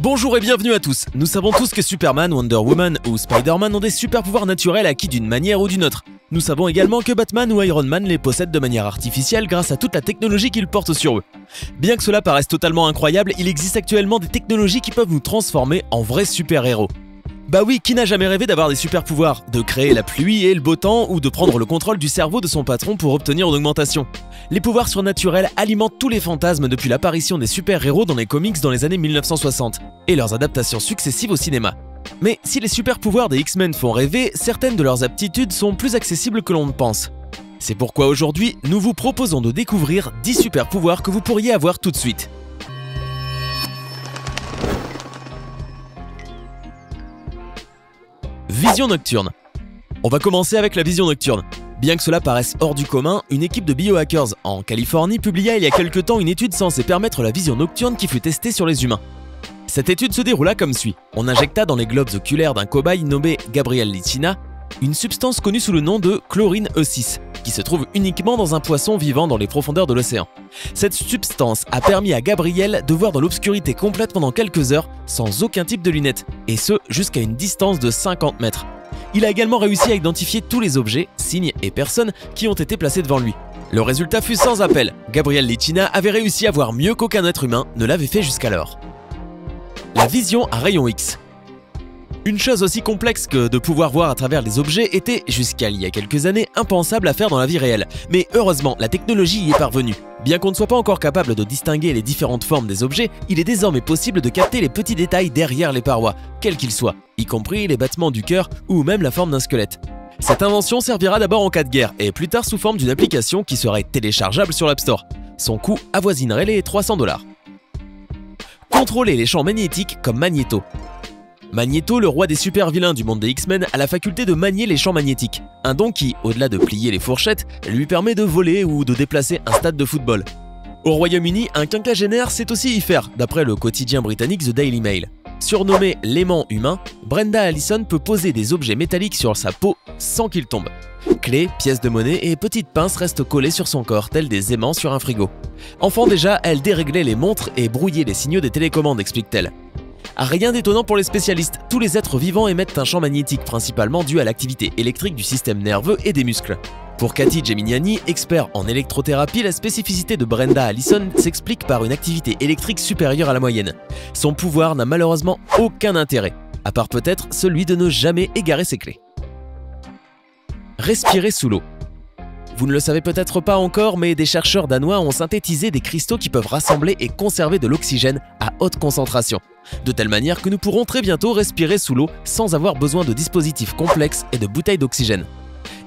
Bonjour et bienvenue à tous. Nous savons tous que Superman, Wonder Woman ou Spider-Man ont des super pouvoirs naturels acquis d'une manière ou d'une autre. Nous savons également que Batman ou Iron Man les possèdent de manière artificielle grâce à toute la technologie qu'ils portent sur eux. Bien que cela paraisse totalement incroyable, il existe actuellement des technologies qui peuvent nous transformer en vrais super-héros. Bah oui, qui n'a jamais rêvé d'avoir des super pouvoirs, de créer la pluie et le beau temps ou de prendre le contrôle du cerveau de son patron pour obtenir une augmentation. Les pouvoirs surnaturels alimentent tous les fantasmes depuis l'apparition des super-héros dans les comics dans les années 1960 et leurs adaptations successives au cinéma. Mais si les super-pouvoirs des X-Men font rêver, certaines de leurs aptitudes sont plus accessibles que l'on ne pense. C'est pourquoi aujourd'hui, nous vous proposons de découvrir 10 super-pouvoirs que vous pourriez avoir tout de suite. Vision nocturne. On va commencer avec la vision nocturne. Bien que cela paraisse hors du commun, une équipe de biohackers en Californie publia il y a quelques temps une étude censée permettre la vision nocturne qui fut testée sur les humains. Cette étude se déroula comme suit. On injecta dans les globes oculaires d'un cobaye nommé Gabriel Licina une substance connue sous le nom de chlorine E6, qui se trouve uniquement dans un poisson vivant dans les profondeurs de l'océan. Cette substance a permis à Gabriel de voir dans l'obscurité complète pendant quelques heures sans aucun type de lunettes, et ce jusqu'à une distance de 50 mètres. Il a également réussi à identifier tous les objets, signes et personnes qui ont été placés devant lui. Le résultat fut sans appel. Gabriel Licina avait réussi à voir mieux qu'aucun être humain ne l'avait fait jusqu'alors. La vision à rayon X. Une chose aussi complexe que de pouvoir voir à travers les objets était, jusqu'à il y a quelques années, impensable à faire dans la vie réelle. Mais heureusement, la technologie y est parvenue. Bien qu'on ne soit pas encore capable de distinguer les différentes formes des objets, il est désormais possible de capter les petits détails derrière les parois, quels qu'ils soient, y compris les battements du cœur ou même la forme d'un squelette. Cette invention servira d'abord en cas de guerre et plus tard sous forme d'une application qui serait téléchargeable sur l'App Store. Son coût avoisinerait les 300 $. Contrôler les champs magnétiques comme Magneto. Magneto, le roi des super vilains du monde des X-Men, a la faculté de manier les champs magnétiques, un don qui, au-delà de plier les fourchettes, lui permet de voler ou de déplacer un stade de football. Au Royaume-Uni, un quinquagénaire sait aussi y faire, d'après le quotidien britannique The Daily Mail. Surnommé l'aimant humain, Brenda Allison peut poser des objets métalliques sur sa peau sans qu'ils tombent. Clés, pièces de monnaie et petites pinces restent collées sur son corps, tels des aimants sur un frigo. Enfant déjà, elle déréglait les montres et brouillait les signaux des télécommandes, explique-t-elle. Rien d'étonnant pour les spécialistes, tous les êtres vivants émettent un champ magnétique principalement dû à l'activité électrique du système nerveux et des muscles. Pour Cathy Geminiani, expert en électrothérapie, la spécificité de Brenda Allison s'explique par une activité électrique supérieure à la moyenne. Son pouvoir n'a malheureusement aucun intérêt, à part peut-être celui de ne jamais égarer ses clés. Respirer sous l'eau. Vous ne le savez peut-être pas encore, mais des chercheurs danois ont synthétisé des cristaux qui peuvent rassembler et conserver de l'oxygène à haute concentration, de telle manière que nous pourrons très bientôt respirer sous l'eau sans avoir besoin de dispositifs complexes et de bouteilles d'oxygène.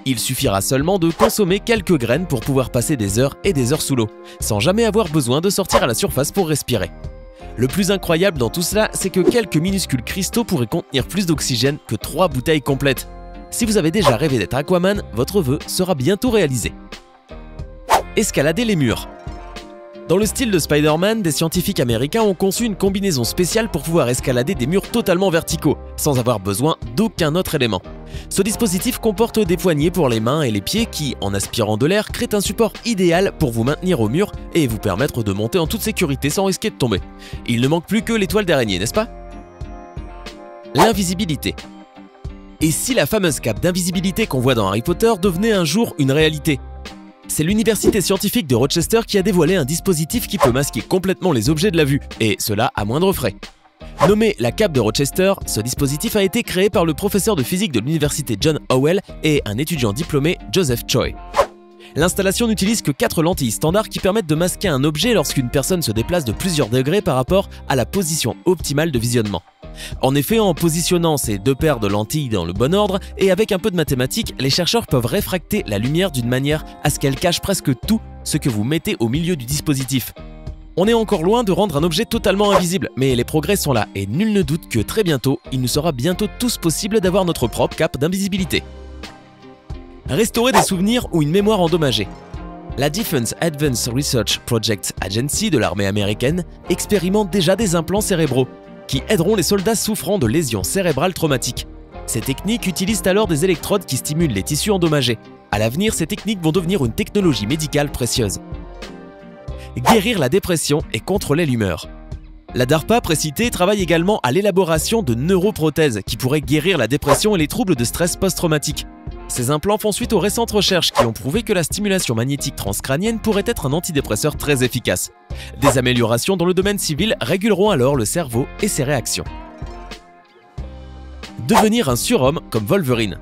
Il suffira seulement de consommer quelques graines pour pouvoir passer des heures et des heures sous l'eau, sans jamais avoir besoin de sortir à la surface pour respirer. Le plus incroyable dans tout cela, c'est que quelques minuscules cristaux pourraient contenir plus d'oxygène que 3 bouteilles complètes. Si vous avez déjà rêvé d'être Aquaman, votre vœu sera bientôt réalisé. Escalader les murs. Dans le style de Spider-Man, des scientifiques américains ont conçu une combinaison spéciale pour pouvoir escalader des murs totalement verticaux, sans avoir besoin d'aucun autre élément. Ce dispositif comporte des poignées pour les mains et les pieds qui, en aspirant de l'air, créent un support idéal pour vous maintenir au mur et vous permettre de monter en toute sécurité sans risquer de tomber. Il ne manque plus que l'étoile d'araignée, n'est-ce pas? L'invisibilité. Et si la fameuse cape d'invisibilité qu'on voit dans Harry Potter devenait un jour une réalité? C'est l'université scientifique de Rochester qui a dévoilé un dispositif qui peut masquer complètement les objets de la vue, et cela à moindre frais. Nommé la cape de Rochester, ce dispositif a été créé par le professeur de physique de l'université John Howell et un étudiant diplômé, Joseph Choi. L'installation n'utilise que 4 lentilles standards qui permettent de masquer un objet lorsqu'une personne se déplace de plusieurs degrés par rapport à la position optimale de visionnement. En effet, en positionnant ces 2 paires de lentilles dans le bon ordre et avec un peu de mathématiques, les chercheurs peuvent réfracter la lumière d'une manière à ce qu'elle cache presque tout ce que vous mettez au milieu du dispositif. On est encore loin de rendre un objet totalement invisible, mais les progrès sont là et nul ne doute que très bientôt, il nous sera bientôt tous possible d'avoir notre propre cape d'invisibilité. Restaurer des souvenirs ou une mémoire endommagée. La Defense Advanced Research Project Agency de l'armée américaine expérimente déjà des implants cérébraux qui aideront les soldats souffrant de lésions cérébrales traumatiques. Ces techniques utilisent alors des électrodes qui stimulent les tissus endommagés. À l'avenir, ces techniques vont devenir une technologie médicale précieuse. Guérir la dépression et contrôler l'humeur. La DARPA précitée travaille également à l'élaboration de neuroprothèses qui pourraient guérir la dépression et les troubles de stress post-traumatique. Ces implants font suite aux récentes recherches qui ont prouvé que la stimulation magnétique transcrânienne pourrait être un antidépresseur très efficace. Des améliorations dans le domaine civil réguleront alors le cerveau et ses réactions. Devenir un surhomme comme Wolverine.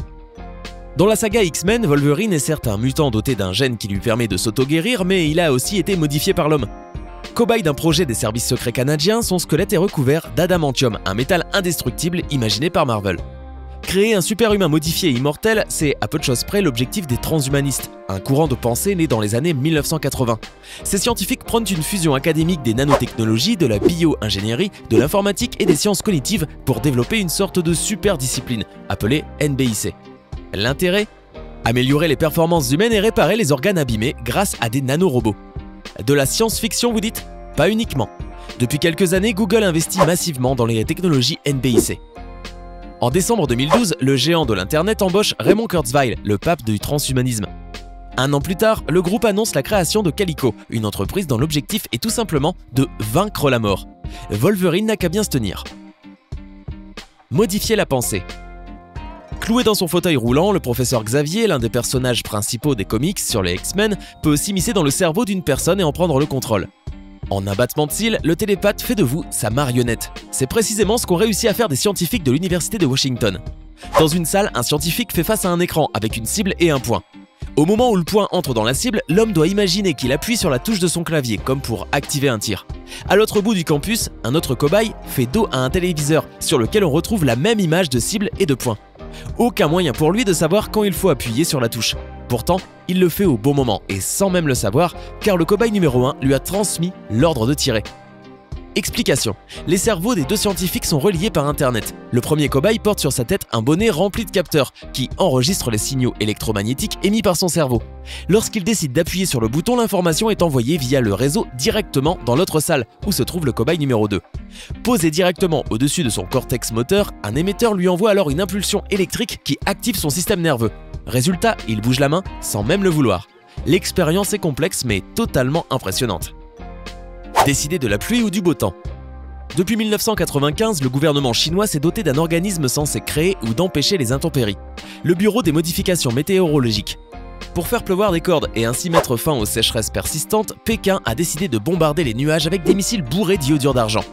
Dans la saga X-Men, Wolverine est certes un mutant doté d'un gène qui lui permet de s'auto-guérir, mais il a aussi été modifié par l'homme. Cobaye d'un projet des services secrets canadiens, son squelette est recouvert d'adamantium, un métal indestructible imaginé par Marvel. Créer un super-humain modifié et immortel, c'est à peu de choses près l'objectif des transhumanistes, un courant de pensée né dans les années 1980. Ces scientifiques prônent une fusion académique des nanotechnologies, de la bio-ingénierie, de l'informatique et des sciences cognitives pour développer une sorte de super-discipline, appelée NBIC. L'intérêt ? Améliorer les performances humaines et réparer les organes abîmés grâce à des nanorobots. De la science-fiction, vous dites ? Pas uniquement. Depuis quelques années, Google investit massivement dans les technologies NBIC. En décembre 2012, le géant de l'Internet embauche Raymond Kurzweil, le pape du transhumanisme. Un an plus tard, le groupe annonce la création de Calico, une entreprise dont l'objectif est tout simplement de vaincre la mort. Wolverine n'a qu'à bien se tenir. Modifier la pensée. Cloué dans son fauteuil roulant, le professeur Xavier, l'un des personnages principaux des comics sur les X-Men, peut s'immiscer dans le cerveau d'une personne et en prendre le contrôle. En un battement de cils, le télépathe fait de vous sa marionnette. C'est précisément ce qu'ont réussi à faire des scientifiques de l'université de Washington. Dans une salle, un scientifique fait face à un écran avec une cible et un point. Au moment où le point entre dans la cible, l'homme doit imaginer qu'il appuie sur la touche de son clavier, comme pour activer un tir. À l'autre bout du campus, un autre cobaye fait dos à un téléviseur sur lequel on retrouve la même image de cible et de point. Aucun moyen pour lui de savoir quand il faut appuyer sur la touche. Pourtant, il le fait au bon moment et sans même le savoir, car le cobaye numéro 1 lui a transmis l'ordre de tirer. Explication. Les cerveaux des deux scientifiques sont reliés par Internet. Le premier cobaye porte sur sa tête un bonnet rempli de capteurs qui enregistrent les signaux électromagnétiques émis par son cerveau. Lorsqu'il décide d'appuyer sur le bouton, l'information est envoyée via le réseau directement dans l'autre salle où se trouve le cobaye numéro 2. Posé directement au-dessus de son cortex moteur, un émetteur lui envoie alors une impulsion électrique qui active son système nerveux. Résultat, il bouge la main sans même le vouloir. L'expérience est complexe mais totalement impressionnante. Décider de la pluie ou du beau temps. Depuis 1995, le gouvernement chinois s'est doté d'un organisme censé créer ou d'empêcher les intempéries, le Bureau des modifications météorologiques. Pour faire pleuvoir des cordes et ainsi mettre fin aux sécheresses persistantes, Pékin a décidé de bombarder les nuages avec des missiles bourrés d'iodure d'argent.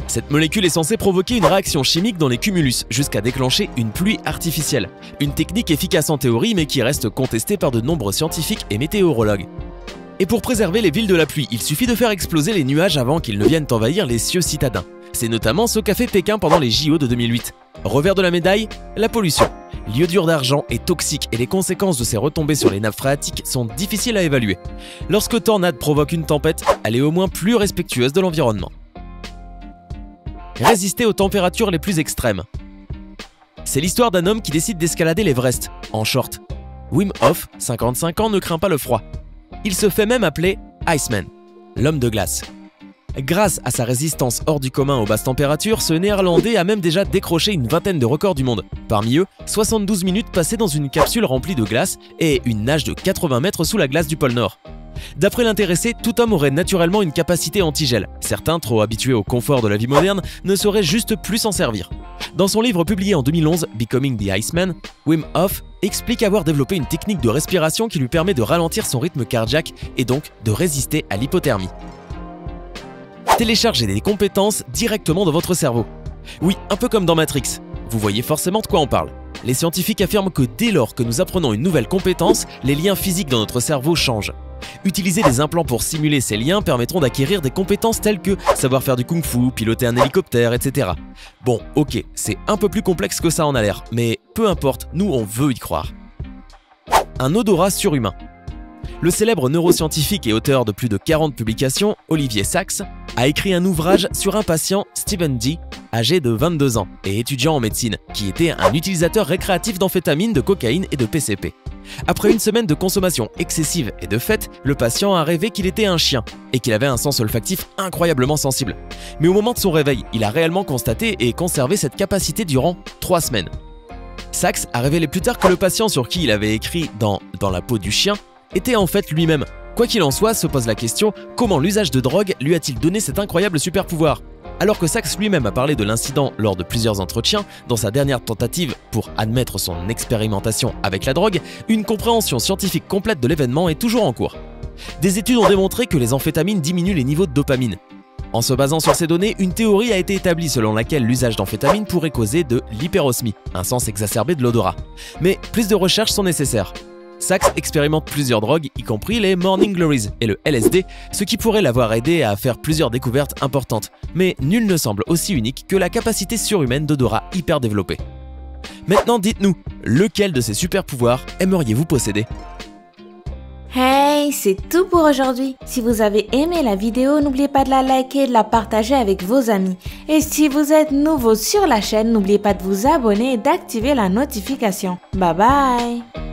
Cette molécule est censée provoquer une réaction chimique dans les cumulus jusqu'à déclencher une pluie artificielle. Une technique efficace en théorie mais qui reste contestée par de nombreux scientifiques et météorologues. Et pour préserver les villes de la pluie, il suffit de faire exploser les nuages avant qu'ils ne viennent envahir les cieux citadins. C'est notamment ce qu'a fait Pékin pendant les JO de 2008. Revers de la médaille, la pollution. L'iodure d'argent est toxique et les conséquences de ses retombées sur les nappes phréatiques sont difficiles à évaluer. Lorsque tornade provoque une tempête, elle est au moins plus respectueuse de l'environnement. Résister aux températures les plus extrêmes. C'est l'histoire d'un homme qui décide d'escalader l'Everest, en short. Wim Hof, 55 ans, ne craint pas le froid. Il se fait même appeler Iceman, l'homme de glace. Grâce à sa résistance hors du commun aux basses températures, ce Néerlandais a même déjà décroché une vingtaine de records du monde. Parmi eux, 72 minutes passées dans une capsule remplie de glace et une nage de 80 mètres sous la glace du pôle Nord. D'après l'intéressé, tout homme aurait naturellement une capacité anti-gel. Certains, trop habitués au confort de la vie moderne, ne sauraient juste plus s'en servir. Dans son livre publié en 2011, Becoming the Iceman, Wim Hof explique avoir développé une technique de respiration qui lui permet de ralentir son rythme cardiaque et donc de résister à l'hypothermie. Téléchargez des compétences directement dans votre cerveau. Oui, un peu comme dans Matrix. Vous voyez forcément de quoi on parle. Les scientifiques affirment que dès lors que nous apprenons une nouvelle compétence, les liens physiques dans notre cerveau changent. Utiliser des implants pour simuler ces liens permettront d'acquérir des compétences telles que savoir faire du kung-fu, piloter un hélicoptère, etc. Bon, ok, c'est un peu plus complexe que ça en a l'air, mais peu importe, nous on veut y croire. Un odorat surhumain. Le célèbre neuroscientifique et auteur de plus de 40 publications, Olivier Sacks, a écrit un ouvrage sur un patient, Stephen D., âgé de 22 ans et étudiant en médecine, qui était un utilisateur récréatif d'amphétamines, de cocaïne et de PCP. Après une semaine de consommation excessive et de fête, le patient a rêvé qu'il était un chien et qu'il avait un sens olfactif incroyablement sensible. Mais au moment de son réveil, il a réellement constaté et conservé cette capacité durant 3 semaines. Sacks a révélé plus tard que le patient sur qui il avait écrit dans la peau du chien était en fait lui-même. Quoi qu'il en soit, se pose la question, comment l'usage de drogue lui a-t-il donné cet incroyable super pouvoir ? Alors que Sachs lui-même a parlé de l'incident lors de plusieurs entretiens, dans sa dernière tentative pour admettre son expérimentation avec la drogue, une compréhension scientifique complète de l'événement est toujours en cours. Des études ont démontré que les amphétamines diminuent les niveaux de dopamine. En se basant sur ces données, une théorie a été établie selon laquelle l'usage d'amphétamines pourrait causer de l'hyperosmie, un sens exacerbé de l'odorat. Mais plus de recherches sont nécessaires. Sachs expérimente plusieurs drogues, y compris les Morning Glories et le LSD, ce qui pourrait l'avoir aidé à faire plusieurs découvertes importantes. Mais nul ne semble aussi unique que la capacité surhumaine d'odorat hyper développée. Maintenant dites-nous, lequel de ces super pouvoirs aimeriez-vous posséder ? Hey, c'est tout pour aujourd'hui. Si vous avez aimé la vidéo, n'oubliez pas de la liker et de la partager avec vos amis. Et si vous êtes nouveau sur la chaîne, n'oubliez pas de vous abonner et d'activer la notification. Bye bye!